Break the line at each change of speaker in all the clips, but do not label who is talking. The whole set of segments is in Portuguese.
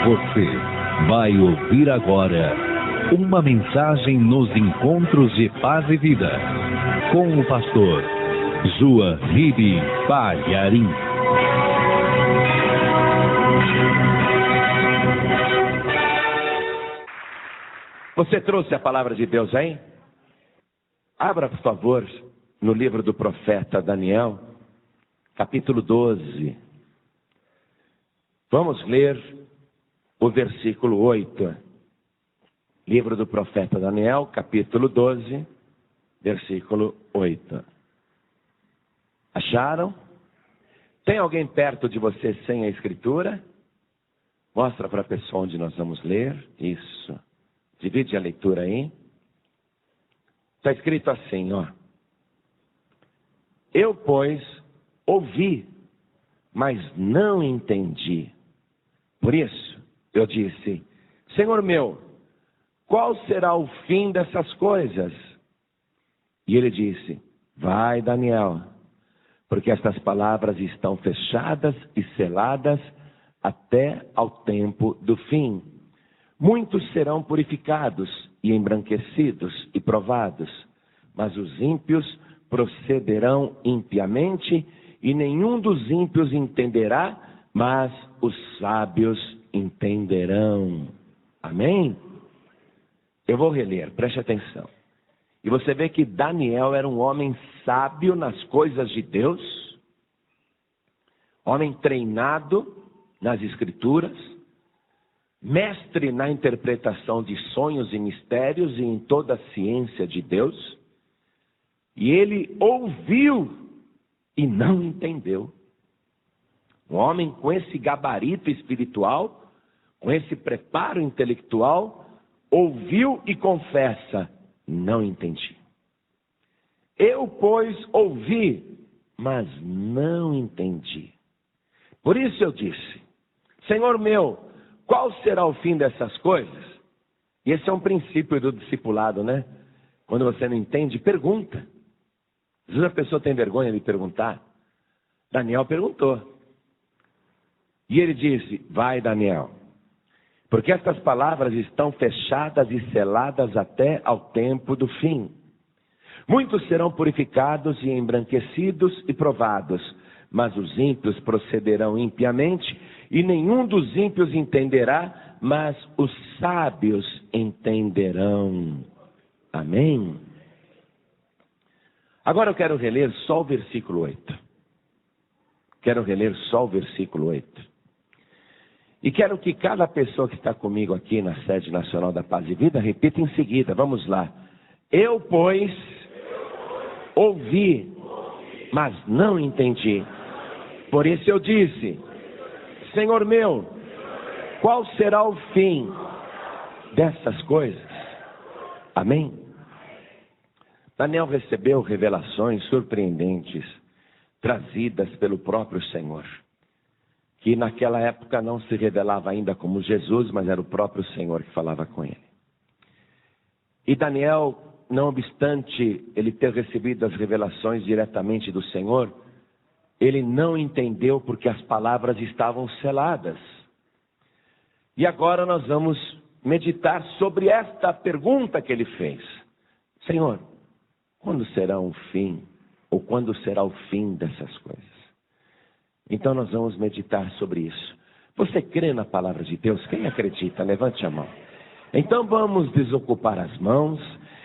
Você vai ouvir agora uma mensagem nos encontros de paz e vida com o pastor João Ribe Palharim.
Você trouxe a palavra de Deus aí? Abra, por favor, no livro do profeta Daniel, capítulo 12. Vamos ler o versículo 8. Livro do profeta Daniel, capítulo 12, versículo 8. Acharam? Tem alguém perto de você sem a escritura? Mostra para a pessoa onde nós vamos ler. Isso. Divide a leitura aí. Está escrito assim, ó. Eu, pois, ouvi, mas não entendi. Por isso, eu disse, Senhor meu, qual será o fim dessas coisas? E ele disse, vai, Daniel, porque estas palavras estão fechadas e seladas até ao tempo do fim. Muitos serão purificados e embranquecidos e provados, mas os ímpios procederão impiamente, e nenhum dos ímpios entenderá, mas os sábios entenderão. Amém? Eu vou reler, preste atenção. E você vê que Daniel era um homem sábio nas coisas de Deus, homem treinado nas escrituras, mestre na interpretação de sonhos e mistérios e em toda a ciência de Deus. E ele ouviu e não entendeu. Um homem com esse gabarito espiritual, com esse preparo intelectual, ouviu e confessa, não entendi. Eu, pois, ouvi, mas não entendi. Por isso eu disse, Senhor meu, qual será o fim dessas coisas? E esse é um princípio do discipulado, né? Quando você não entende, pergunta. Às vezes a pessoa tem vergonha de perguntar. Daniel perguntou. E ele disse, vai, Daniel, porque estas palavras estão fechadas e seladas até ao tempo do fim. Muitos serão purificados e embranquecidos e provados, mas os ímpios procederão impiamente, e nenhum dos ímpios entenderá, mas os sábios entenderão. Amém? Agora eu quero reler só o versículo 8. Quero reler só o versículo 8. E quero que cada pessoa que está comigo aqui na sede nacional da Paz e Vida repita em seguida. Vamos lá. Eu, pois, ouvi, mas não entendi. Por isso eu disse, Senhor meu, qual será o fim dessas coisas? Amém? Daniel recebeu revelações surpreendentes, trazidas pelo próprio Senhor, que naquela época não se revelava ainda como Jesus, mas era o próprio Senhor que falava com ele. E Daniel, não obstante ele ter recebido as revelações diretamente do Senhor, ele não entendeu porque as palavras estavam seladas. E agora nós vamos meditar sobre esta pergunta que ele fez. Senhor, quando será o fim? Ou quando será o fim dessas coisas? Então nós vamos meditar sobre isso. Você crê na palavra de Deus? Quem acredita? Levante a mão. Então vamos desocupar as mãos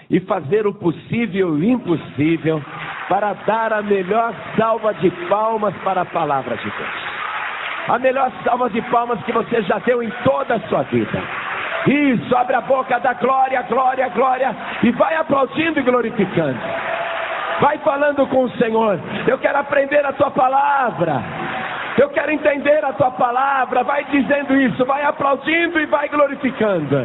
e fazer o possível e o impossível para dar a melhor salva de palmas para a palavra de Deus. A melhor salva de palmas que você já deu em toda a sua vida. Isso, abre a boca, dá glória, glória, glória, e vai aplaudindo e glorificando. Vai falando com o Senhor. Eu quero aprender a tua palavra. Eu quero entender a tua palavra. Vai dizendo isso, vai aplaudindo e vai glorificando.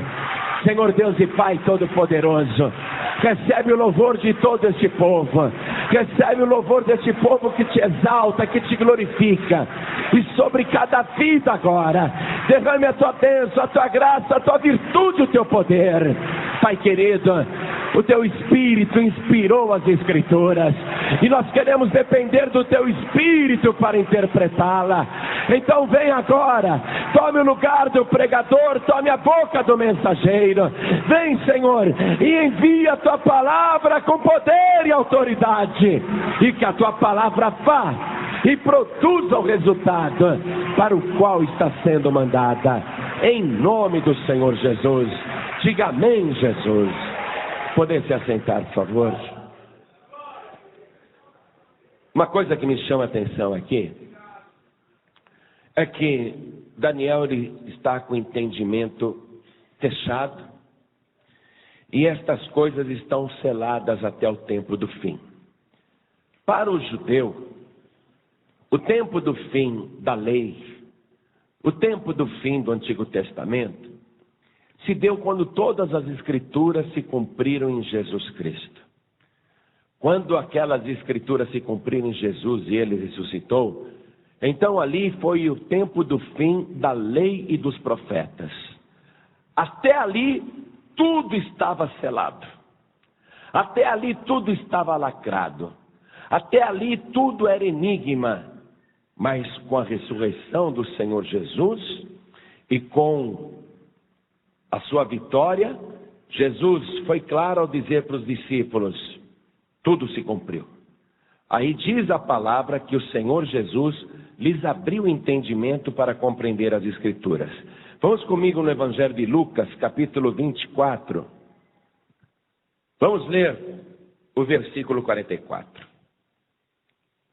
Senhor Deus e Pai Todo-Poderoso, recebe o louvor de todo este povo. Recebe o louvor deste povo que te exalta, que te glorifica. E sobre cada vida agora, derrame a tua bênção, a tua graça, a tua virtude, o teu poder. Pai querido, o teu Espírito inspirou as Escrituras, e nós queremos depender do teu Espírito para interpretá-la. Então vem agora, tome o lugar do pregador, tome a boca do mensageiro. Vem, Senhor, e envia a tua palavra com poder e autoridade, e que a tua palavra vá e produza o resultado para o qual está sendo mandada, em nome do Senhor Jesus. Diga amém, Jesus. Poder se assentar, por favor. Uma coisa que me chama a atenção aqui é que Daniel ele está com o entendimento fechado, e estas coisas estão seladas até o tempo do fim. Para o judeu, o tempo do fim da lei, o tempo do fim do Antigo Testamento, se deu quando todas as escrituras se cumpriram em Jesus Cristo. Quando aquelas escrituras se cumpriram em Jesus e ele ressuscitou, então ali foi o tempo do fim da lei e dos profetas. Até ali tudo estava selado. Até ali tudo estava lacrado. Até ali tudo era enigma. Mas com a ressurreição do Senhor Jesus e com a sua vitória, Jesus foi claro ao dizer para os discípulos: tudo se cumpriu. Aí diz a palavra que o Senhor Jesus lhes abriu o entendimento para compreender as Escrituras. Vamos comigo no Evangelho de Lucas, capítulo 24. Vamos ler o versículo 44.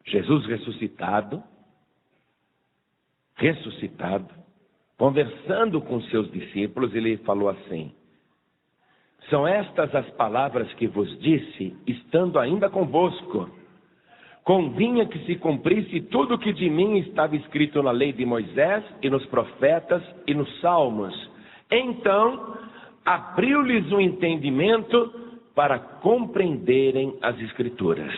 Jesus ressuscitado, conversando com seus discípulos, ele falou assim: são estas as palavras que vos disse, estando ainda convosco. Convinha que se cumprisse tudo o que de mim estava escrito na lei de Moisés, e nos profetas, e nos salmos. Então, abriu-lhes o entendimento para compreenderem as Escrituras.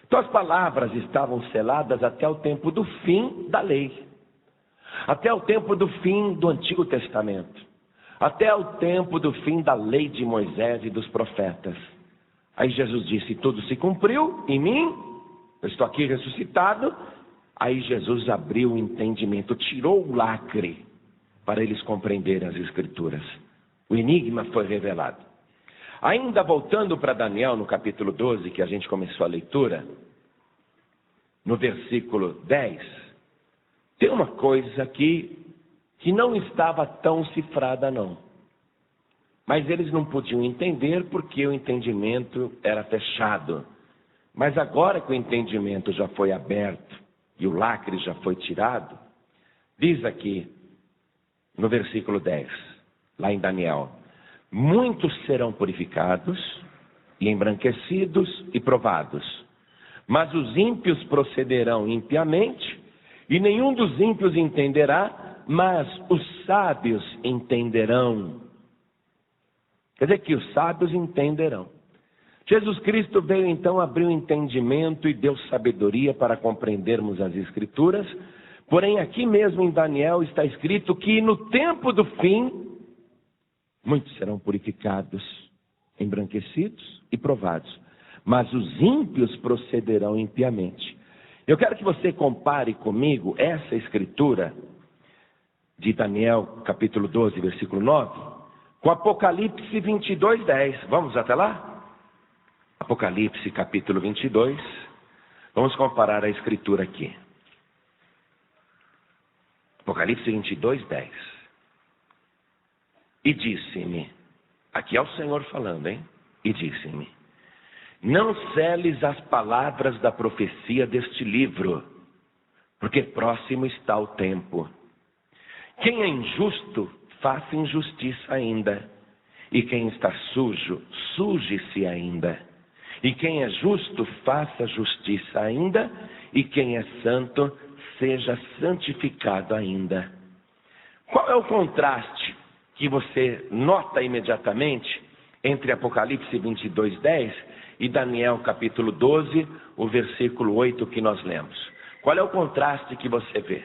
Então, as palavras estavam seladas até o tempo do fim da lei. Até o tempo do fim do Antigo Testamento. Até o tempo do fim da lei de Moisés e dos profetas. Aí Jesus disse: tudo se cumpriu em mim, eu estou aqui ressuscitado. Aí Jesus abriu o entendimento, tirou o lacre, para eles compreenderem as Escrituras. O enigma foi revelado. Ainda voltando para Daniel, no capítulo 12, que a gente começou a leitura, no versículo 10, tem uma coisa aqui que não estava tão cifrada não. Mas eles não podiam entender porque o entendimento era fechado. Mas agora que o entendimento já foi aberto e o lacre já foi tirado, diz aqui no versículo 10, lá em Daniel: muitos serão purificados e embranquecidos e provados, mas os ímpios procederão impiamente, e nenhum dos ímpios entenderá, mas os sábios entenderão. Quer dizer que os sábios entenderão. Jesus Cristo veio então abrir o entendimento e deu sabedoria para compreendermos as Escrituras. Porém, aqui mesmo em Daniel está escrito que no tempo do fim, muitos serão purificados, embranquecidos e provados, mas os ímpios procederão impiamente. Eu quero que você compare comigo essa escritura de Daniel, capítulo 12, versículo 9, com Apocalipse 22, 10. Vamos até lá? Apocalipse, capítulo 22. Vamos comparar a escritura aqui. Apocalipse 22, 10. E disse-me, aqui é o Senhor falando, hein? E disse-me: não seles as palavras da profecia deste livro, porque próximo está o tempo. Quem é injusto, faça injustiça ainda. E quem está sujo, suje-se ainda. E quem é justo, faça justiça ainda. E quem é santo, seja santificado ainda. Qual é o contraste que você nota imediatamente entre Apocalipse 22, 10 e Daniel capítulo 12, o versículo 8 que nós lemos? Qual é o contraste que você vê?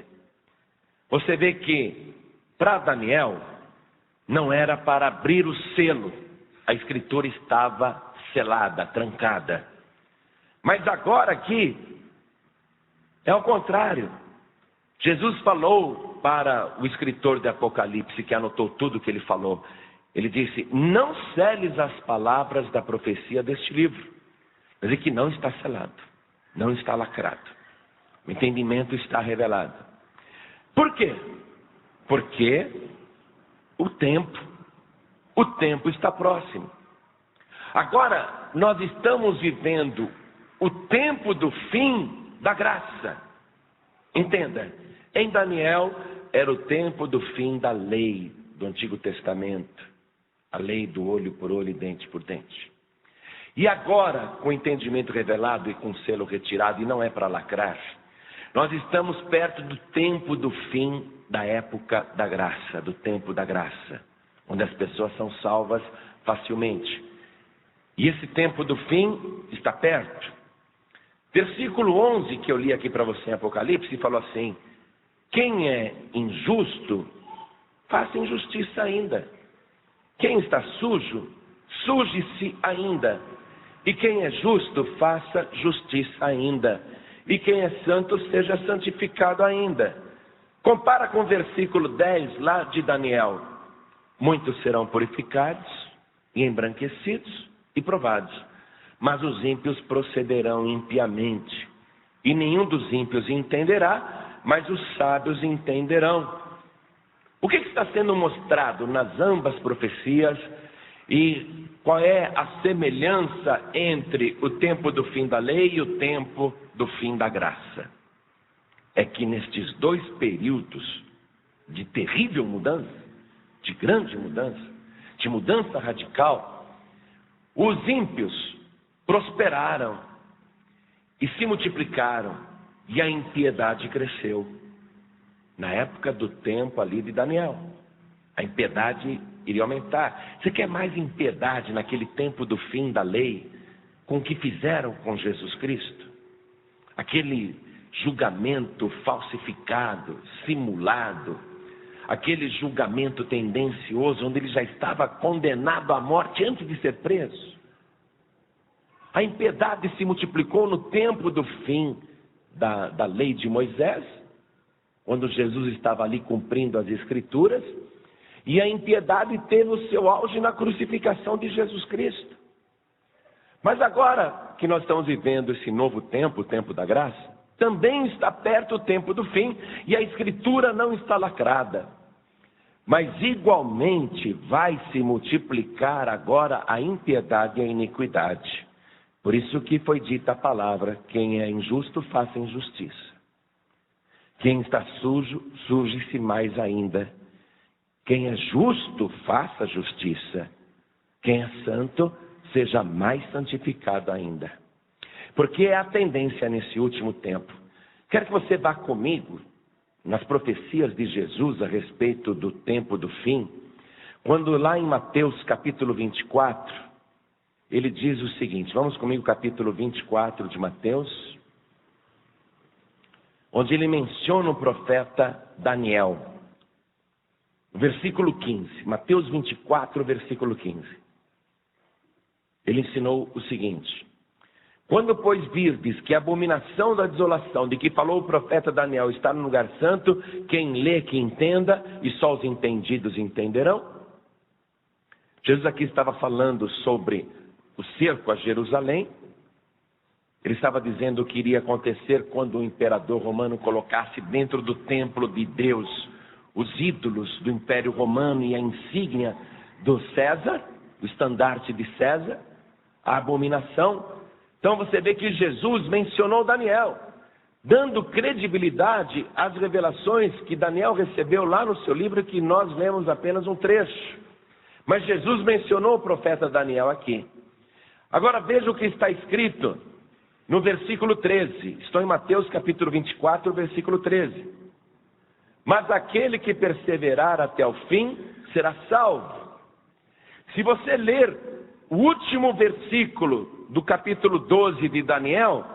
Você vê que para Daniel não era para abrir o selo, a escritura estava selada, trancada. Mas agora aqui é o contrário. Jesus falou para o escritor de Apocalipse, que anotou tudo o que ele falou. Ele disse: não seles as palavras da profecia deste livro. Quer dizer que não está selado, não está lacrado. O entendimento está revelado. Por quê? Porque o tempo está próximo. Agora, nós estamos vivendo o tempo do fim da graça. Entenda, em Daniel era o tempo do fim da lei do Antigo Testamento. A lei do olho por olho e dente por dente. E agora, com o entendimento revelado e com o selo retirado, e não é para lacrar, nós estamos perto do tempo do fim da época da graça, do tempo da graça, onde as pessoas são salvas facilmente. E esse tempo do fim está perto. Versículo 11 que eu li aqui para você em Apocalipse, falou assim: quem é injusto, faça injustiça ainda. Quem está sujo, suje-se ainda. E quem é justo, faça justiça ainda. E quem é santo, seja santificado ainda. Compara com o versículo 10 lá de Daniel. Muitos serão purificados e embranquecidos e provados, mas os ímpios procederão impiamente. E nenhum dos ímpios entenderá, mas os sábios entenderão. O que está sendo mostrado nas ambas profecias e qual é a semelhança entre o tempo do fim da lei e o tempo do fim da graça? É que nestes dois períodos de terrível mudança, de grande mudança, de mudança radical, os ímpios prosperaram e se multiplicaram e a impiedade cresceu. Na época do tempo ali de Daniel, a impiedade iria aumentar. Você quer mais impiedade naquele tempo do fim da lei, com o que fizeram com Jesus Cristo? Aquele julgamento falsificado, simulado, aquele julgamento tendencioso, onde ele já estava condenado à morte antes de ser preso. A impiedade se multiplicou no tempo do fim da lei de Moisés, quando Jesus estava ali cumprindo as Escrituras, e a impiedade teve o seu auge na crucificação de Jesus Cristo. Mas agora que nós estamos vivendo esse novo tempo, o tempo da graça, também está perto o tempo do fim, e a Escritura não está lacrada. Mas igualmente vai se multiplicar agora a impiedade e a iniquidade. Por isso que foi dita a palavra: quem é injusto, faça injustiça. Quem está sujo, suje-se mais ainda. Quem é justo, faça justiça. Quem é santo, seja mais santificado ainda. Porque é a tendência nesse último tempo. Quero que você vá comigo nas profecias de Jesus a respeito do tempo do fim. Quando lá em Mateus capítulo 24, ele diz o seguinte. Vamos comigo, capítulo 24 de Mateus, onde ele menciona o profeta Daniel. Versículo 15, Mateus 24, versículo 15. Ele ensinou o seguinte: quando, pois, virdes que a abominação da desolação de que falou o profeta Daniel está no lugar santo, quem lê que entenda, e só os entendidos entenderão. Jesus aqui estava falando sobre o cerco a Jerusalém. Ele estava dizendo o que iria acontecer quando o imperador romano colocasse dentro do templo de Deus os ídolos do Império Romano e a insígnia do César, o estandarte de César, a abominação. Então você vê que Jesus mencionou Daniel, dando credibilidade às revelações que Daniel recebeu lá no seu livro, que nós lemos apenas um trecho. Mas Jesus mencionou o profeta Daniel aqui. Agora veja o que está escrito no versículo 13. Estou em Mateus capítulo 24, versículo 13. Mas aquele que perseverar até o fim será salvo. Se você ler o último versículo do capítulo 12 de Daniel,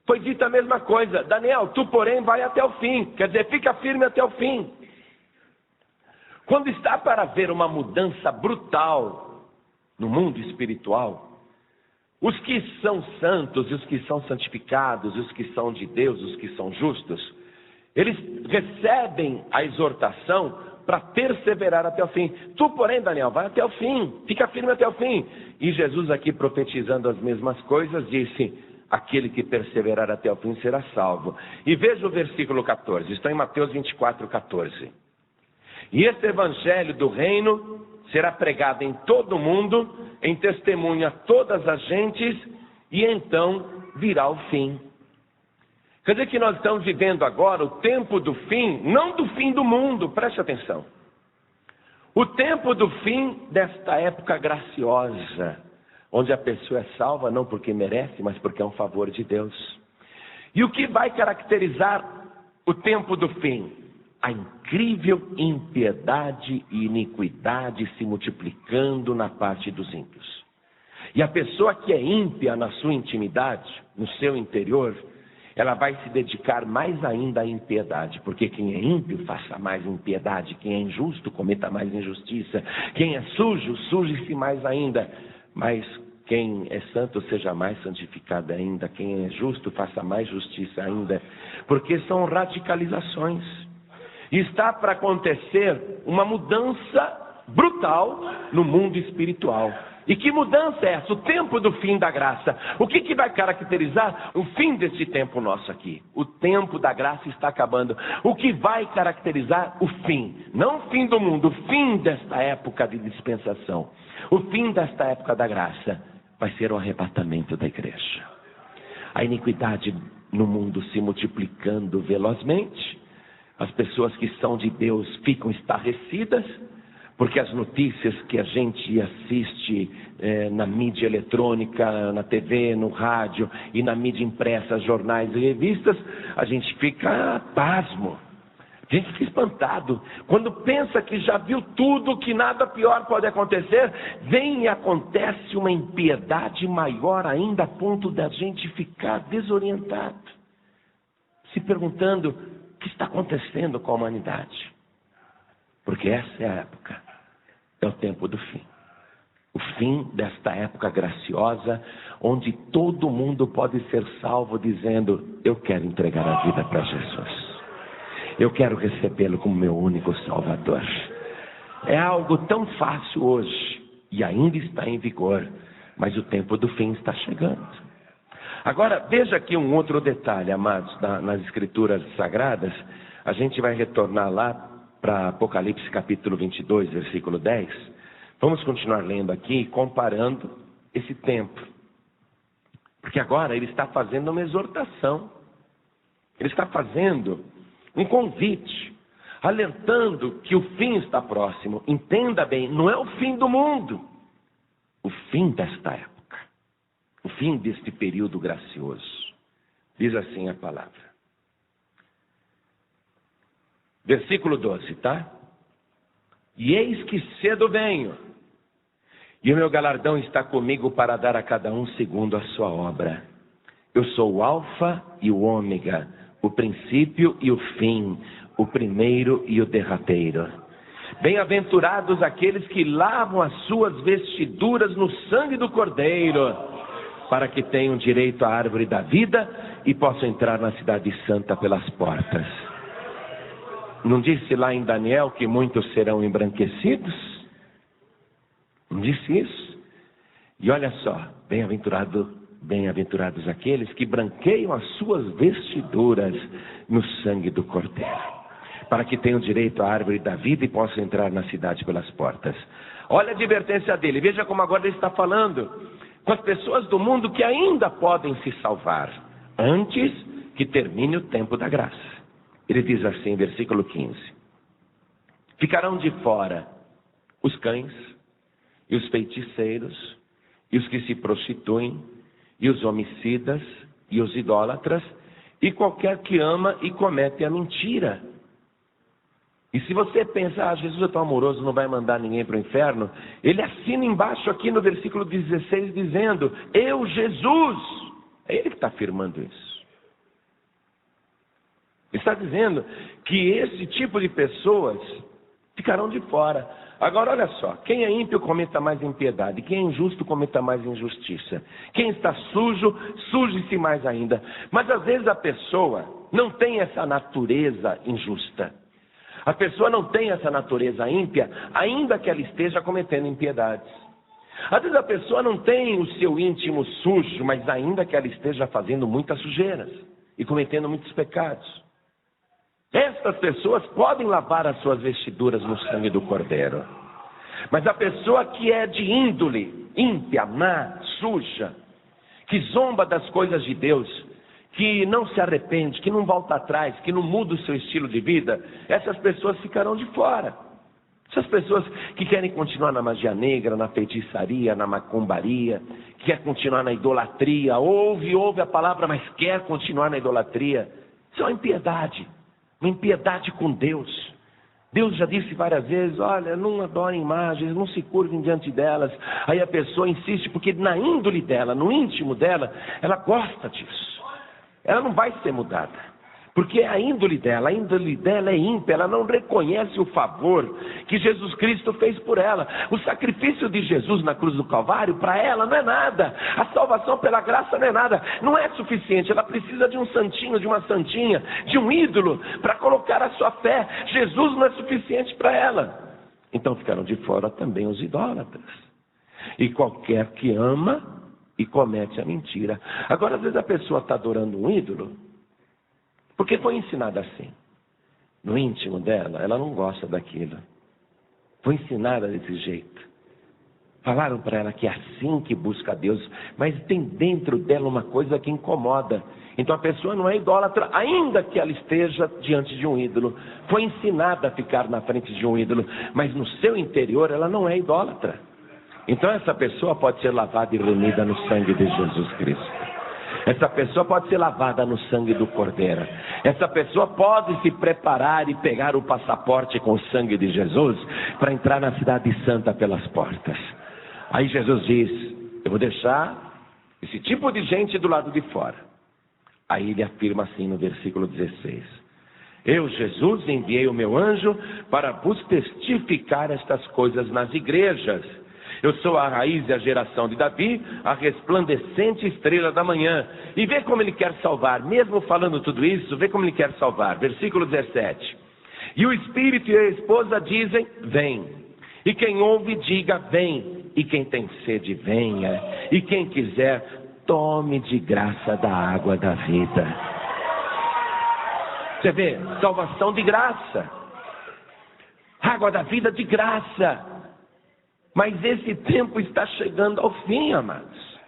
foi dita a mesma coisa. Daniel, tu porém vai até o fim. Quer dizer, fica firme até o fim. Quando está para haver uma mudança brutal no mundo espiritual, os que são santos e os que são santificados, os que são de Deus, os que são justos, Eles recebem a exortação para perseverar até o fim. Tu, porém, Daniel, vai até o fim, fica firme até o fim. E Jesus aqui, profetizando as mesmas coisas, disse: aquele que perseverar até o fim será salvo. E veja o versículo 14, está em Mateus 24, 14. E este evangelho do reino será pregado em todo o mundo, em testemunho a todas as gentes, e então virá o fim. Quer dizer que nós estamos vivendo agora o tempo do fim, não do fim do mundo, preste atenção. O tempo do fim desta época graciosa, onde a pessoa é salva não porque merece, mas porque é um favor de Deus. E o que vai caracterizar o tempo do fim? A incrível impiedade e iniquidade se multiplicando na parte dos ímpios. E a pessoa que é ímpia na sua intimidade, no seu interior, ela vai se dedicar mais ainda à impiedade, porque quem é ímpio faça mais impiedade, quem é injusto cometa mais injustiça, quem é sujo, suje-se mais ainda, mas quem é santo seja mais santificado ainda, quem é justo faça mais justiça ainda, porque são radicalizações. E está para acontecer uma mudança brutal no mundo espiritual. E que mudança é essa? O tempo do fim da graça. O que vai caracterizar o fim desse tempo nosso aqui? O tempo da graça está acabando. O que vai caracterizar o fim? Não o fim do mundo, o fim desta época de dispensação. O fim desta época da graça vai ser o arrebatamento da igreja. A iniquidade no mundo se multiplicando velozmente. As pessoas que são de Deus ficam estarrecidas, porque as notícias que a gente assiste na mídia eletrônica, na TV, no rádio e na mídia impressa, jornais e revistas, a gente fica pasmo, a gente fica espantado. Quando pensa que já viu tudo, que nada pior pode acontecer, vem e acontece uma impiedade maior ainda, a ponto da gente ficar desorientado, se perguntando: o que está acontecendo com a humanidade? Porque essa é a época, é o tempo do fim. O fim desta época graciosa, onde todo mundo pode ser salvo dizendo: eu quero entregar a vida para Jesus. Eu quero recebê-lo como meu único Salvador. É algo tão fácil hoje, e ainda está em vigor, mas o tempo do fim está chegando. Agora, veja aqui um outro detalhe, amados, nas Escrituras Sagradas. A gente vai retornar lá para Apocalipse capítulo 22, versículo 10. Vamos continuar lendo aqui, comparando esse tempo. Porque agora ele está fazendo uma exortação. Ele está fazendo um convite, alertando que o fim está próximo. Entenda bem, não é o fim do mundo, o fim desta época. O fim deste período gracioso. Diz assim a palavra. Versículo 12, tá? E eis que cedo venho, e o meu galardão está comigo para dar a cada um segundo a sua obra. Eu sou o Alfa e o Ômega, o princípio e o fim, o primeiro e o derradeiro. Bem-aventurados aqueles que lavam as suas vestiduras no sangue do Cordeiro, para que tenham direito à árvore da vida e possam entrar na cidade santa pelas portas. Não disse lá em Daniel que muitos serão embranquecidos? Não disse isso? E olha só, bem-aventurados aqueles que branqueiam as suas vestiduras no sangue do Cordeiro, para que tenham direito à árvore da vida e possam entrar na cidade pelas portas. Olha a advertência dele, veja como agora ele está falando com as pessoas do mundo que ainda podem se salvar, antes que termine o tempo da graça. Ele diz assim, versículo 15: ficarão de fora os cães, e os feiticeiros, e os que se prostituem, e os homicidas, e os idólatras, e qualquer que ama e comete a mentira. E se você pensa: Jesus é tão amoroso, não vai mandar ninguém para o inferno, ele assina embaixo aqui no versículo 16 dizendo: eu, Jesus. É ele que está afirmando isso. Ele está dizendo que esse tipo de pessoas ficarão de fora. Agora olha só, quem é ímpio cometa mais impiedade, quem é injusto cometa mais injustiça, quem está sujo, suje-se mais ainda. Mas às vezes a pessoa não tem essa natureza injusta. A pessoa não tem essa natureza ímpia, ainda que ela esteja cometendo impiedades. Às vezes a pessoa não tem o seu íntimo sujo, mas ainda que ela esteja fazendo muitas sujeiras e cometendo muitos pecados. Estas pessoas podem lavar as suas vestiduras no sangue do Cordeiro. Mas a pessoa que é de índole ímpia, má, suja, que zomba das coisas de Deus, que não se arrepende, que não volta atrás, que não muda o seu estilo de vida, essas pessoas ficarão de fora. Essas pessoas que querem continuar na magia negra, na feitiçaria, na macumbaria, que quer continuar na idolatria, ouve a palavra, mas quer continuar na idolatria, isso é uma impiedade com Deus. Deus já disse várias vezes, olha, não adorem imagens, não se curvem diante delas. Aí a pessoa insiste, porque na índole dela, no íntimo dela, ela gosta disso. Ela não vai ser mudada. Porque a índole dela é ímpia, ela não reconhece o favor que Jesus Cristo fez por ela. O sacrifício de Jesus na cruz do Calvário, para ela, não é nada. A salvação pela graça não é nada. Não é suficiente, ela precisa de um santinho, de uma santinha, de um ídolo, para colocar a sua fé. Jesus não é suficiente para ela. Então ficaram de fora também os idólatras. E qualquer que ama e comete a mentira. Agora, às vezes a pessoa está adorando um ídolo, porque foi ensinada assim. No íntimo dela, ela não gosta daquilo. Foi ensinada desse jeito. Falaram para ela que é assim que busca a Deus, mas tem dentro dela uma coisa que incomoda. Então a pessoa não é idólatra, ainda que ela esteja diante de um ídolo. Foi ensinada a ficar na frente de um ídolo, mas no seu interior ela não é idólatra. Então essa pessoa pode ser lavada e remida no sangue de Jesus Cristo. Essa pessoa pode ser lavada no sangue do Cordeiro. Essa pessoa pode se preparar e pegar o passaporte com o sangue de Jesus para entrar na cidade santa pelas portas. Aí Jesus diz, eu vou deixar esse tipo de gente do lado de fora. Aí ele afirma assim no versículo 16. Eu, Jesus, enviei o meu anjo para vos testificar estas coisas nas igrejas. Eu sou a raiz e a geração de Davi, a resplandecente estrela da manhã. E vê como ele quer salvar, mesmo falando tudo isso, vê como ele quer salvar. Versículo 17. E o Espírito e a esposa dizem, vem. E quem ouve, diga, vem. E quem tem sede, venha. E quem quiser, tome de graça da água da vida. Você vê, salvação de graça. Água da vida de graça. Mas esse tempo está chegando ao fim, amados.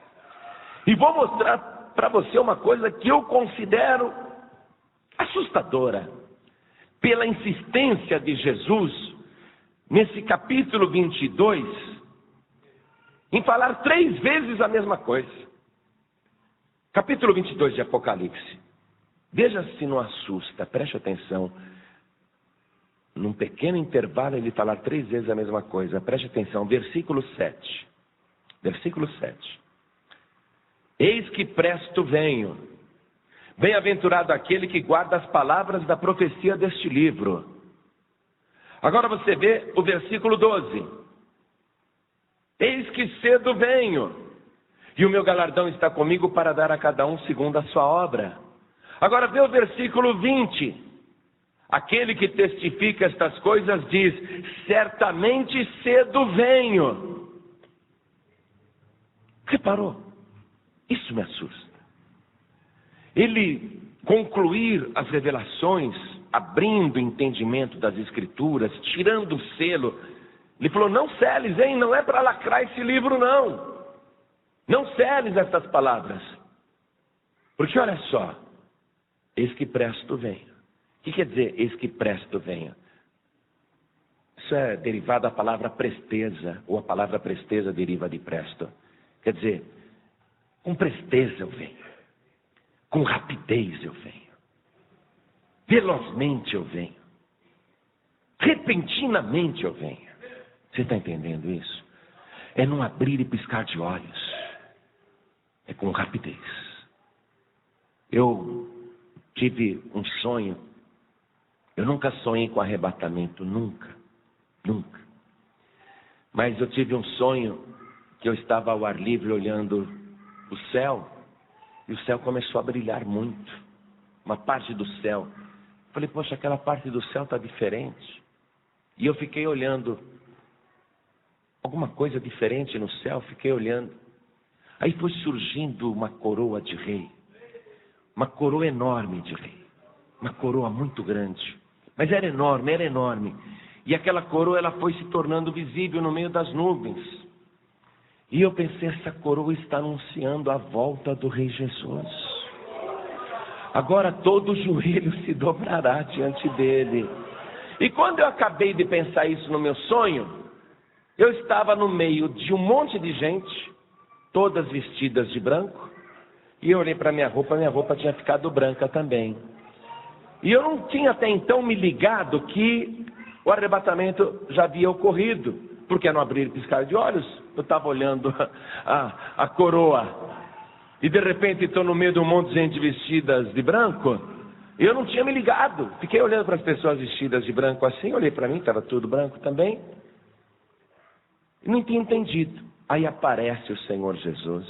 E vou mostrar para você uma coisa que eu considero assustadora. Pela insistência de Jesus, nesse capítulo 22, em falar 3 vezes a mesma coisa. Capítulo 22 de Apocalipse. Veja se não assusta, preste atenção. Num pequeno intervalo ele falar 3 vezes a mesma coisa. Preste atenção, versículo 7. Versículo 7. Eis que presto venho. Bem-aventurado aquele que guarda as palavras da profecia deste livro. Agora você vê o versículo 12. Eis que cedo venho, e o meu galardão está comigo para dar a cada um segundo a sua obra. Agora vê o versículo 20. Aquele que testifica estas coisas diz, certamente cedo venho. Reparou? Isso me assusta. Ele concluir as revelações, abrindo o entendimento das Escrituras, tirando o selo. Ele falou, não seles, hein? Não é para lacrar esse livro, não. Não seles estas palavras. Porque olha só, eis que presto venho. O que quer dizer, eis que presto venho? Isso é derivado da palavra presteza, ou a palavra presteza deriva de presto. Quer dizer, com presteza eu venho, com rapidez eu venho, velozmente eu venho, repentinamente eu venho. Você está entendendo isso? É num abrir e piscar de olhos, é com rapidez. Eu tive um sonho. Eu nunca sonhei com arrebatamento, nunca. Mas eu tive um sonho que eu estava ao ar livre olhando o céu, e o céu começou a brilhar muito, uma parte do céu. Falei, poxa, aquela parte do céu está diferente. E eu fiquei olhando, alguma coisa diferente no céu, fiquei olhando. Aí foi surgindo uma coroa de rei, uma coroa enorme de rei, uma coroa muito grande, mas era enorme, era enorme. E aquela coroa, ela foi se tornando visível no meio das nuvens. E eu pensei, essa coroa está anunciando a volta do Rei Jesus. Agora todo joelho se dobrará diante dele. E quando eu acabei de pensar isso no meu sonho, eu estava no meio de um monte de gente, todas vestidas de branco, e eu olhei para minha roupa tinha ficado branca também. E eu não tinha até então me ligado que o arrebatamento já havia ocorrido, porque no abrir e piscar de olhos, eu estava olhando a coroa. E de repente estou no meio de um monte de gente vestidas de branco. E eu não tinha me ligado. Fiquei olhando para as pessoas vestidas de branco assim. Olhei para mim, estava tudo branco também. E não tinha entendido. Aí aparece o Senhor Jesus.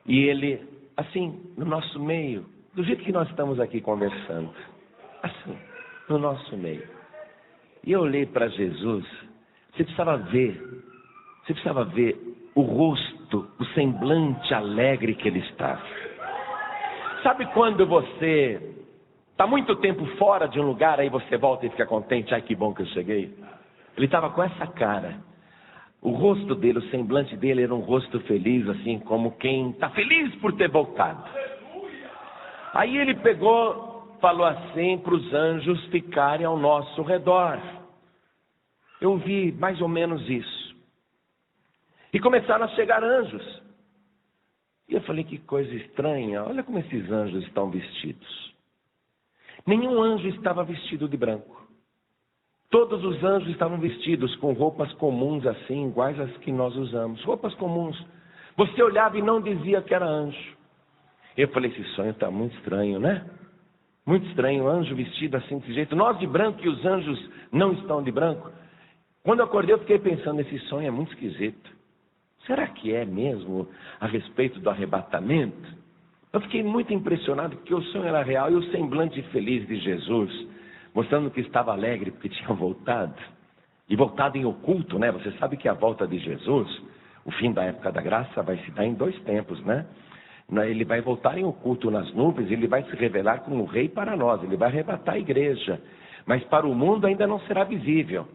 E Ele, assim, no nosso meio. Do jeito que nós estamos aqui conversando. Assim, no nosso meio. E eu olhei para Jesus. Você precisava ver o rosto, o semblante alegre que ele estava. Sabe quando você está muito tempo fora de um lugar, aí você volta e fica contente, ai que bom que eu cheguei? Ele estava com essa cara. O rosto dele, o semblante dele era um rosto feliz, assim como quem está feliz por ter voltado. Aí ele falou assim para os anjos ficarem ao nosso redor. Eu vi mais ou menos isso. E começaram a chegar anjos. E eu falei, que coisa estranha, olha como esses anjos estão vestidos. Nenhum anjo estava vestido de branco. Todos os anjos estavam vestidos com roupas comuns assim, iguais às que nós usamos. Roupas comuns. Você olhava e não dizia que era anjo. Eu falei, esse sonho está muito estranho, né? Muito estranho, anjo vestido assim desse jeito. Nós de branco e os anjos não estão de branco. Quando eu acordei eu fiquei pensando, esse sonho é muito esquisito. Será que é mesmo a respeito do arrebatamento? Eu fiquei muito impressionado porque o sonho era real e o semblante feliz de Jesus, mostrando que estava alegre porque tinha voltado. E voltado em oculto, né? Você sabe que a volta de Jesus, o fim da época da graça, vai se dar em 2 tempos, né? Ele vai voltar em oculto nas nuvens, ele vai se revelar como rei para nós, ele vai arrebatar a igreja. Mas para o mundo ainda não será visível.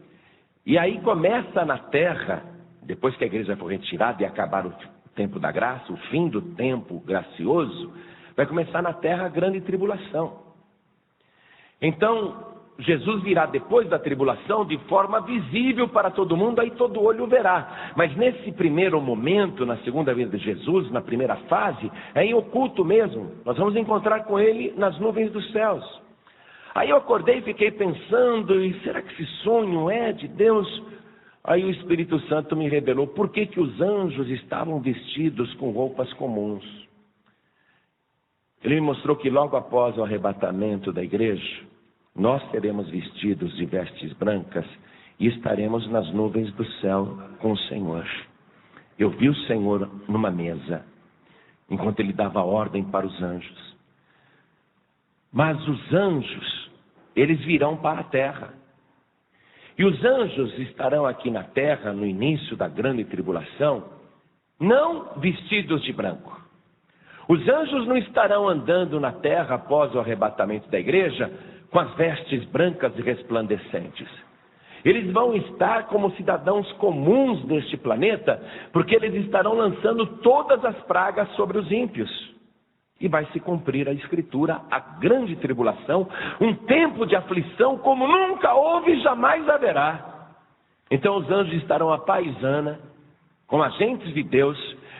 E aí começa na terra, depois que a igreja for retirada e acabar o tempo da graça, o fim do tempo gracioso, vai começar na terra a grande tribulação. Então, Jesus virá depois da tribulação de forma visível para todo mundo, aí todo olho o verá. Mas nesse primeiro momento, na segunda vinda de Jesus, na primeira fase, é em oculto mesmo. Nós vamos encontrar com ele nas nuvens dos céus. Aí eu acordei e fiquei pensando, e será que esse sonho é de Deus? Aí o Espírito Santo me revelou por que os anjos estavam vestidos com roupas comuns. Ele me mostrou que logo após o arrebatamento da igreja, nós seremos vestidos de vestes brancas e estaremos nas nuvens do céu com o Senhor. Eu vi o Senhor numa mesa, enquanto ele dava ordem para os anjos. Mas os anjos, eles virão para a terra. E os anjos estarão aqui na terra, no início da grande tribulação, não vestidos de branco. Os anjos não estarão andando na terra após o arrebatamento da igreja com as vestes brancas e resplandecentes. Eles vão estar como cidadãos comuns deste planeta, porque eles estarão lançando todas as pragas sobre os ímpios. E vai se cumprir a escritura, a grande tribulação, um tempo de aflição como nunca houve e jamais haverá. Então os anjos estarão à paisana, com agentes de Deus,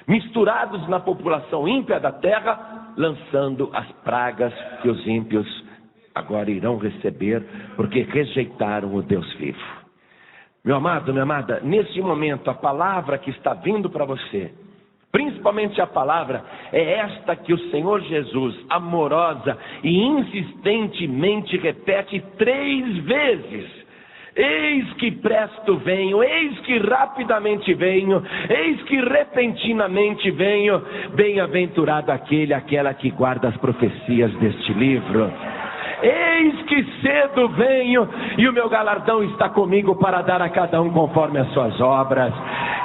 misturados na população ímpia da terra, lançando as pragas que os ímpios agora irão receber, porque rejeitaram o Deus vivo. Meu amado, minha amada, nesse momento a palavra que está vindo para você, principalmente a palavra, é esta que o Senhor Jesus, amorosa e insistentemente repete 3 vezes. Eis que presto venho, eis que rapidamente venho, eis que repentinamente venho. Bem-aventurado aquela que guarda as profecias deste livro. Eis que cedo venho, e o meu galardão está comigo para dar a cada um conforme as suas obras.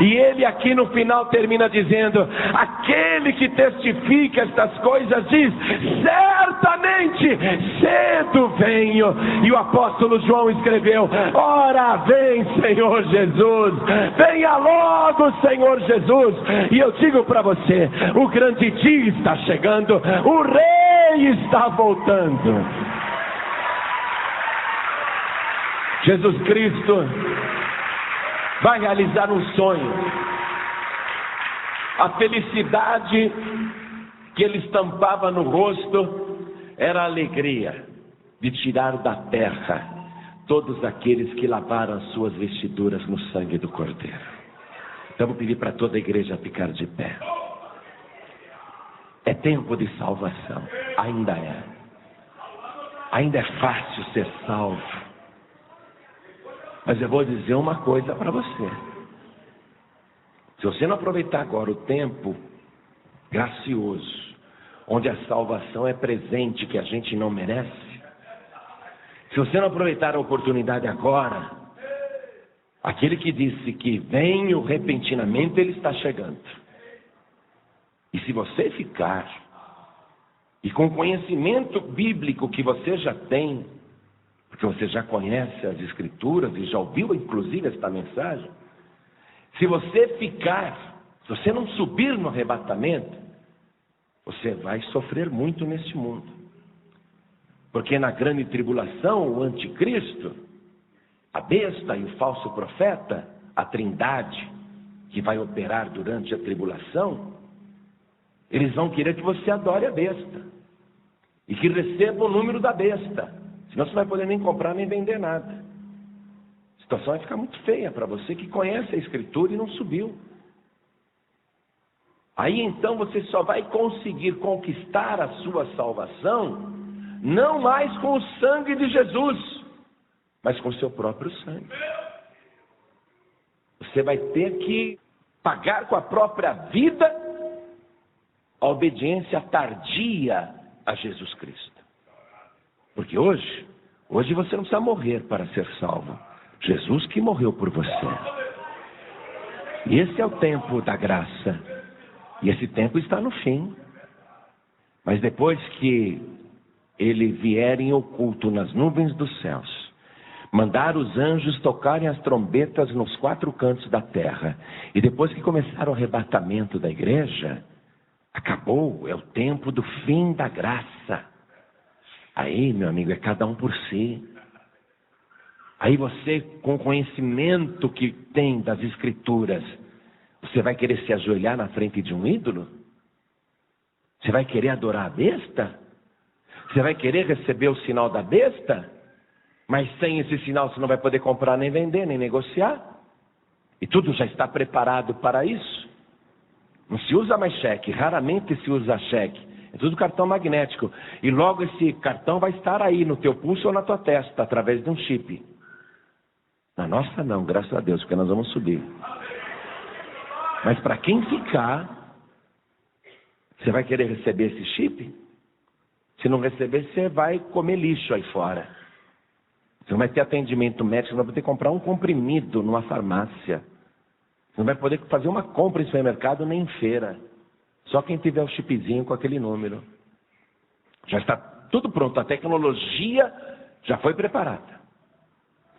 E ele aqui no final termina dizendo: aquele que testifica estas coisas diz: certamente cedo venho. E o apóstolo João escreveu: ora vem, Senhor Jesus, venha logo, Senhor Jesus. E eu digo para você, o grande dia está chegando, o rei está voltando. Jesus Cristo vai realizar um sonho. A felicidade que ele estampava no rosto era a alegria de tirar da terra todos aqueles que lavaram as suas vestiduras no sangue do Cordeiro. Então vou pedir para toda a igreja ficar de pé. É tempo de salvação, ainda é. Ainda é fácil ser salvo. Mas eu vou dizer uma coisa para você. Se você não aproveitar agora o tempo gracioso, onde a salvação é presente que a gente não merece, se você não aproveitar a oportunidade agora, aquele que disse que venho repentinamente, ele está chegando. E se você ficar, e com o conhecimento bíblico que você já tem, porque você já conhece as Escrituras e já ouviu inclusive esta mensagem, se você ficar, se você não subir no arrebatamento, você vai sofrer muito neste mundo. Porque na grande tribulação, o anticristo, a besta e o falso profeta, a trindade que vai operar durante a tribulação, eles vão querer que você adore a besta e que receba o número da besta. Senão você não vai poder nem comprar nem vender nada. A situação vai ficar muito feia para você que conhece a Escritura e não subiu. Aí então você só vai conseguir conquistar a sua salvação, não mais com o sangue de Jesus, mas com o seu próprio sangue. Você vai ter que pagar com a própria vida a obediência tardia a Jesus Cristo. Porque hoje você não precisa morrer para ser salvo. Jesus que morreu por você. E esse é o tempo da graça. E esse tempo está no fim. Mas depois que ele vier em oculto nas nuvens dos céus, mandar os anjos tocarem as trombetas nos 4 cantos da terra, e depois que começar o arrebatamento da igreja, acabou, é o tempo do fim da graça. Aí, meu amigo, é cada um por si. Aí você, com o conhecimento que tem das Escrituras, você vai querer se ajoelhar na frente de um ídolo? Você vai querer adorar a besta? Você vai querer receber o sinal da besta? Mas sem esse sinal você não vai poder comprar, nem vender, nem negociar? E tudo já está preparado para isso? Não se usa mais cheque, raramente se usa cheque. É tudo cartão magnético. E logo esse cartão vai estar aí no teu pulso ou na tua testa, através de um chip. Na nossa não, graças a Deus, porque nós vamos subir. Mas para quem ficar, você vai querer receber esse chip? Se não receber, você vai comer lixo aí fora. Você não vai ter atendimento médico, você não vai poder comprar um comprimido numa farmácia. Você não vai poder fazer uma compra em supermercado nem em feira. Só quem tiver o chipzinho com aquele número. Já está tudo pronto, a tecnologia já foi preparada.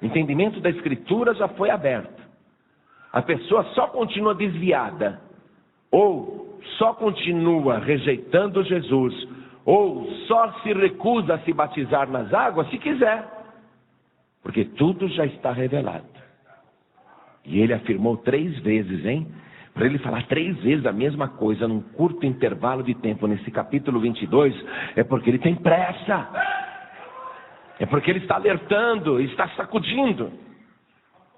O entendimento da Escritura já foi aberto. A pessoa só continua desviada, ou só continua rejeitando Jesus, ou só se recusa a se batizar nas águas se quiser. Porque tudo já está revelado. E ele afirmou 3 vezes, hein? Para ele falar 3 vezes a mesma coisa num curto intervalo de tempo nesse capítulo 22, é porque ele tem pressa. É porque ele está alertando, está sacudindo.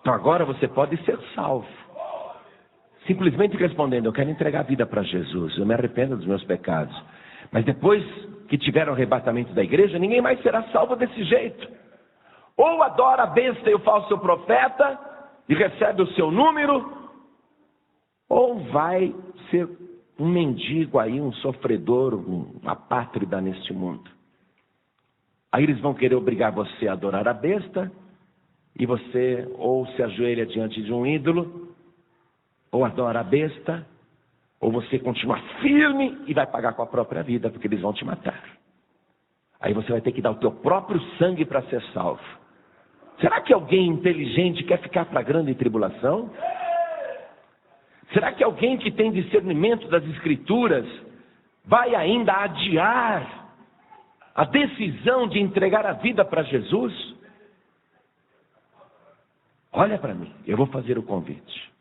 Então agora você pode ser salvo. Simplesmente respondendo: eu quero entregar a vida para Jesus, eu me arrependo dos meus pecados. Mas depois que tiver o arrebatamento da igreja, ninguém mais será salvo desse jeito. Ou adora a besta e o falso profeta e recebe o seu número, ou vai ser um mendigo aí, um sofredor, uma apátrida neste mundo. Aí eles vão querer obrigar você a adorar a besta, e você ou se ajoelha diante de um ídolo, ou adora a besta, ou você continua firme e vai pagar com a própria vida, porque eles vão te matar. Aí você vai ter que dar o teu próprio sangue para ser salvo. Será que alguém inteligente quer ficar para a grande tribulação? Será que alguém que tem discernimento das Escrituras vai ainda adiar a decisão de entregar a vida para Jesus? Olha para mim, eu vou fazer o convite.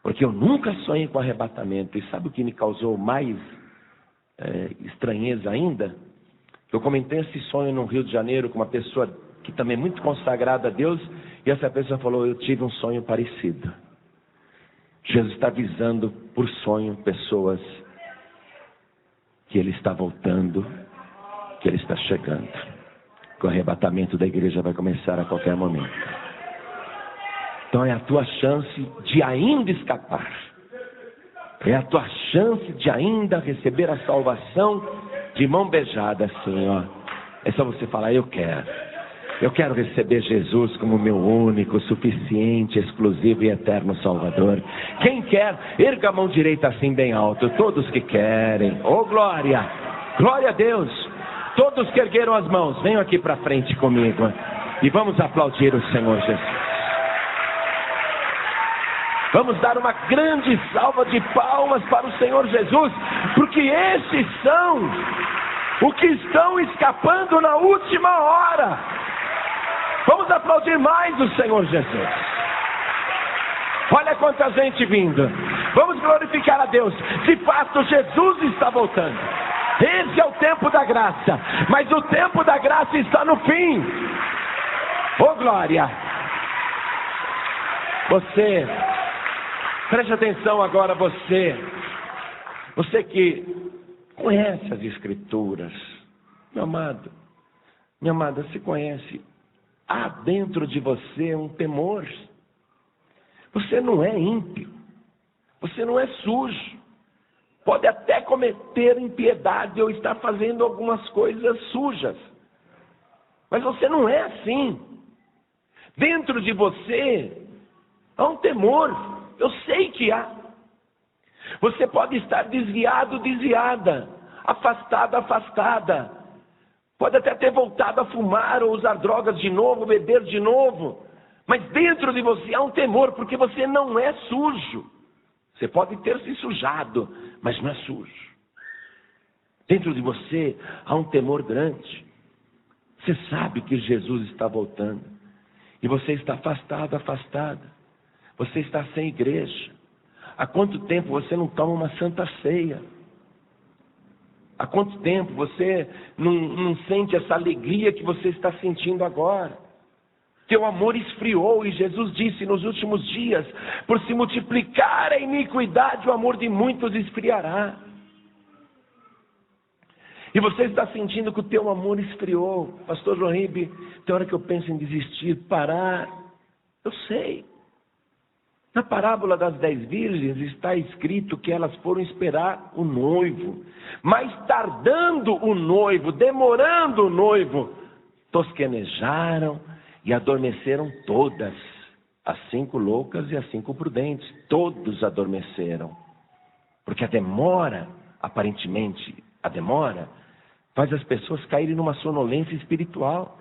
Porque eu nunca sonhei com arrebatamento. E sabe o que me causou mais estranheza ainda? Eu comentei esse sonho no Rio de Janeiro com uma pessoa que também é muito consagrada a Deus. E essa pessoa falou, eu tive um sonho parecido. Jesus está avisando por sonho pessoas que Ele está voltando, que Ele está chegando. Que o arrebatamento da igreja vai começar a qualquer momento. Então é a tua chance de ainda escapar. É a tua chance de ainda receber a salvação de mão beijada, assim, ó. É só você falar, eu quero. Eu quero receber Jesus como meu único, suficiente, exclusivo e eterno Salvador. Quem quer, erga a mão direita assim bem alto. Todos que querem. Oh, glória! Glória a Deus! Todos que ergueram as mãos, venham aqui para frente comigo. E vamos aplaudir o Senhor Jesus. Vamos dar uma grande salva de palmas para o Senhor Jesus, porque esses são os que estão escapando na última hora. Vamos aplaudir mais o Senhor Jesus. Olha quanta gente vindo. Vamos glorificar a Deus. De fato, Jesus está voltando. Esse é o tempo da graça. Mas o tempo da graça está no fim. Oh, glória! Você... Preste atenção agora, você que conhece as Escrituras, meu amado, minha amada, você conhece, há dentro de você um temor. Você não é ímpio, você não é sujo, pode até cometer impiedade ou estar fazendo algumas coisas sujas, mas você não é assim. Dentro de você há um temor. Eu sei que há. Você pode estar desviado, desviada, afastado, afastada. Pode até ter voltado a fumar ou usar drogas de novo, beber de novo. Mas dentro de você há um temor, porque você não é sujo. Você pode ter se sujado, mas não é sujo. Dentro de você há um temor grande. Você sabe que Jesus está voltando. E você está afastado, afastada. Você está sem igreja. Há quanto tempo você não toma uma santa ceia? Há quanto tempo você não sente essa alegria que você está sentindo agora? Teu amor esfriou e Jesus disse nos últimos dias, por se multiplicar a iniquidade, o amor de muitos esfriará. E você está sentindo que o teu amor esfriou. Pastor João Ribe, tem hora que eu penso em desistir, parar. Eu sei. Na parábola das 10 virgens está escrito que elas foram esperar o noivo. Mas tardando o noivo, demorando o noivo, tosquenejaram e adormeceram todas. As 5 loucas e as 5 prudentes. Todos adormeceram. Porque a demora, aparentemente, a demora, faz as pessoas caírem numa sonolência espiritual.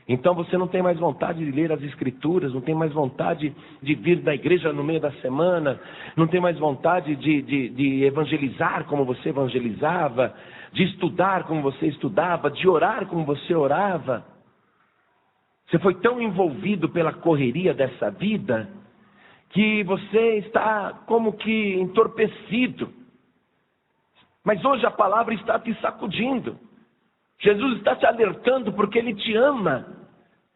Então você não tem mais vontade de ler as Escrituras, não tem mais vontade de vir da igreja no meio da semana, não tem mais vontade de evangelizar como você evangelizava, de estudar como você estudava, de orar como você orava. Você foi tão envolvido pela correria dessa vida, que você está como que entorpecido. Mas hoje a palavra está te sacudindo. Jesus está te alertando porque Ele te ama.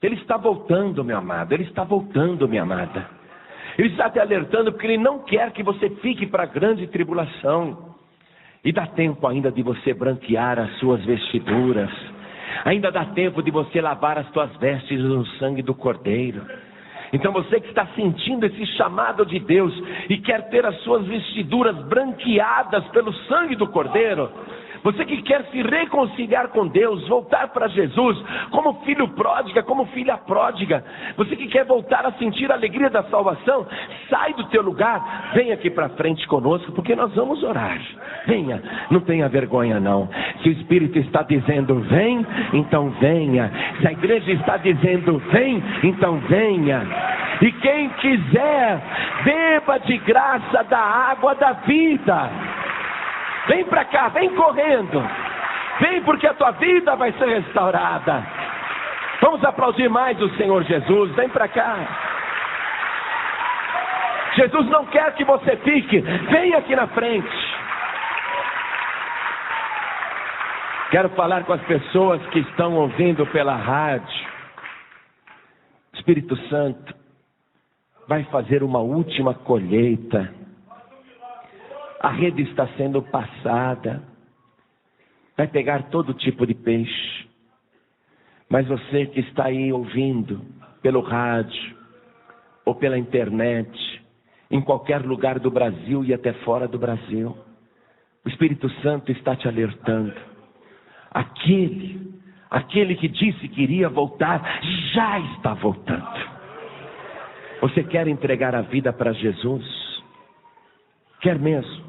Ele está voltando, meu amado. Ele está voltando, minha amada. Ele está te alertando porque Ele não quer que você fique para a grande tribulação. E dá tempo ainda de você branquear as suas vestiduras. Ainda dá tempo de você lavar as tuas vestes no sangue do Cordeiro. Então você que está sentindo esse chamado de Deus e quer ter as suas vestiduras branqueadas pelo sangue do Cordeiro, você que quer se reconciliar com Deus, voltar para Jesus, como filho pródiga, como filha pródiga, você que quer voltar a sentir a alegria da salvação, sai do teu lugar, vem aqui para frente conosco, porque nós vamos orar. Venha, não tenha vergonha não. Se o Espírito está dizendo vem, então venha. Se a igreja está dizendo vem, então venha. E quem quiser, beba de graça da água da vida. Vem para cá, vem correndo. Vem, porque a tua vida vai ser restaurada. Vamos aplaudir mais o Senhor Jesus. Vem para cá. Jesus não quer que você fique. Vem aqui na frente. Quero falar com as pessoas que estão ouvindo pela rádio. O Espírito Santo vai fazer uma última colheita. A rede está sendo passada. Vai pegar todo tipo de peixe. Mas você que está aí ouvindo pelo rádio ou pela internet, em qualquer lugar do Brasil e até fora do Brasil, o Espírito Santo está te alertando. Aquele que disse que iria voltar, já está voltando. Você quer entregar a vida para Jesus? Quer mesmo?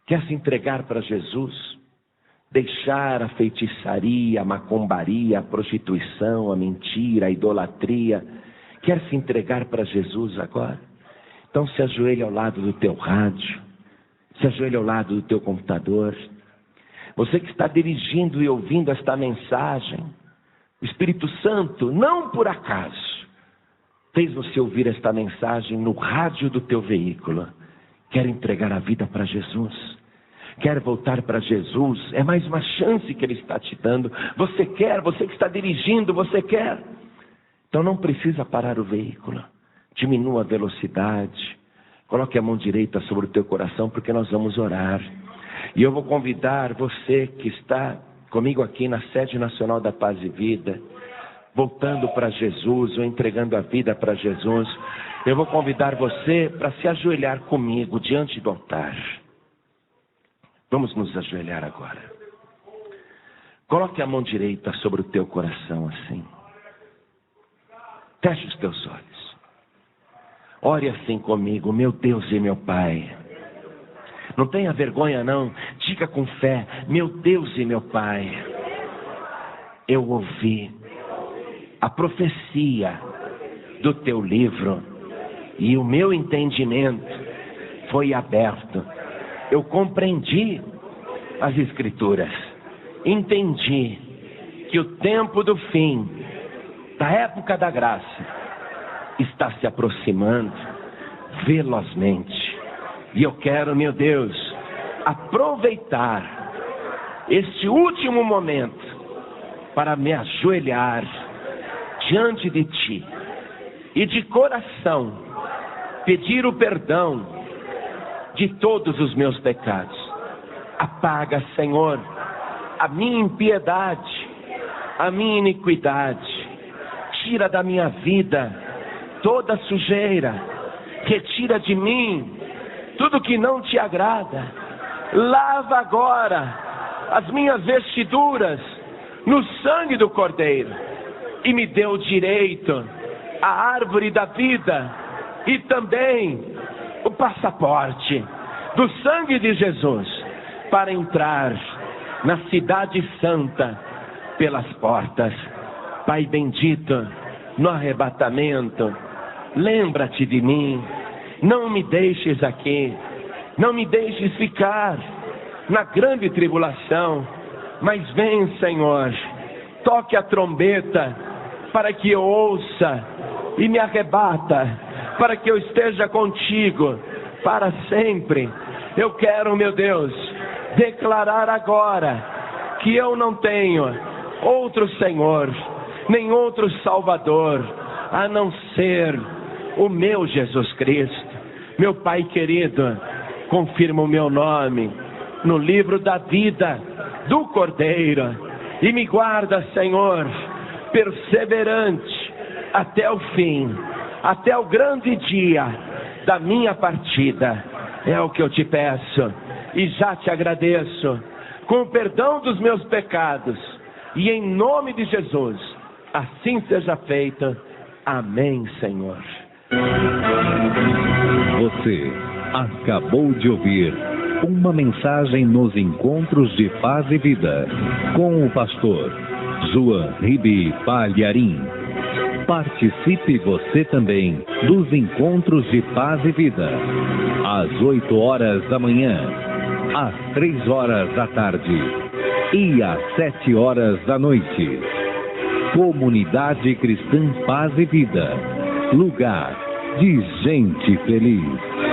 Quer se entregar para Jesus? Deixar a feitiçaria, a macumbaria, a prostituição, a mentira, a idolatria? Quer se entregar para Jesus agora? Então se ajoelhe ao lado do teu rádio, se ajoelhe ao lado do teu computador. Você que está dirigindo e ouvindo esta mensagem, o Espírito Santo, não por acaso, fez você ouvir esta mensagem no rádio do teu veículo. Quer entregar a vida para Jesus? Quer voltar para Jesus? É mais uma chance que Ele está te dando. Você quer, você que está dirigindo, você quer. Então não precisa parar o veículo. Diminua a velocidade. Coloque a mão direita sobre o teu coração, porque nós vamos orar. E eu vou convidar você que está comigo aqui na Sede Nacional da Paz e Vida, voltando para Jesus ou entregando a vida para Jesus. Eu vou convidar você para se ajoelhar comigo diante do altar. Vamos nos ajoelhar agora. Coloque a mão direita sobre o teu coração assim. Feche os teus olhos. Ore assim comigo, meu Deus e meu Pai. Não tenha vergonha não, diga com fé, meu Deus e meu Pai. Eu ouvi a profecia do teu livro e o meu entendimento foi aberto. Eu compreendi as Escrituras, entendi que o tempo do fim, da época da graça, está se aproximando velozmente. E eu quero, meu Deus, aproveitar este último momento para me ajoelhar diante de Ti e de coração pedir o perdão de todos os meus pecados. Apaga, Senhor, a minha impiedade, a minha iniquidade. Tira da minha vida toda sujeira. Retira de mim tudo que não Te agrada. Lava agora as minhas vestiduras no sangue do Cordeiro e me dê o direito à árvore da vida e também o passaporte do sangue de Jesus para entrar na cidade santa pelas portas. Pai bendito, no arrebatamento, lembra-te de mim. Não me deixes aqui, não me deixes ficar na grande tribulação, mas vem, Senhor, toque a trombeta para que eu ouça e me arrebata, para que eu esteja contigo para sempre. Eu quero, meu Deus, declarar agora que eu não tenho outro Senhor, nem outro Salvador, a não ser o meu Jesus Cristo. Meu Pai querido, confirma o meu nome no livro da vida do Cordeiro e me guarda, Senhor, perseverante até o fim, até o grande dia da minha partida. É o que eu te peço e já te agradeço, com o perdão dos meus pecados, e em nome de Jesus, assim seja feito. Amém, Senhor.
Você acabou de ouvir uma mensagem nos Encontros de Paz e Vida, com o pastor João Ribe Palharim. Participe você também dos Encontros de Paz e Vida, às 8 horas da manhã, às 3 horas da tarde e às 7 horas da noite. Comunidade Cristã Paz e Vida, lugar de gente feliz.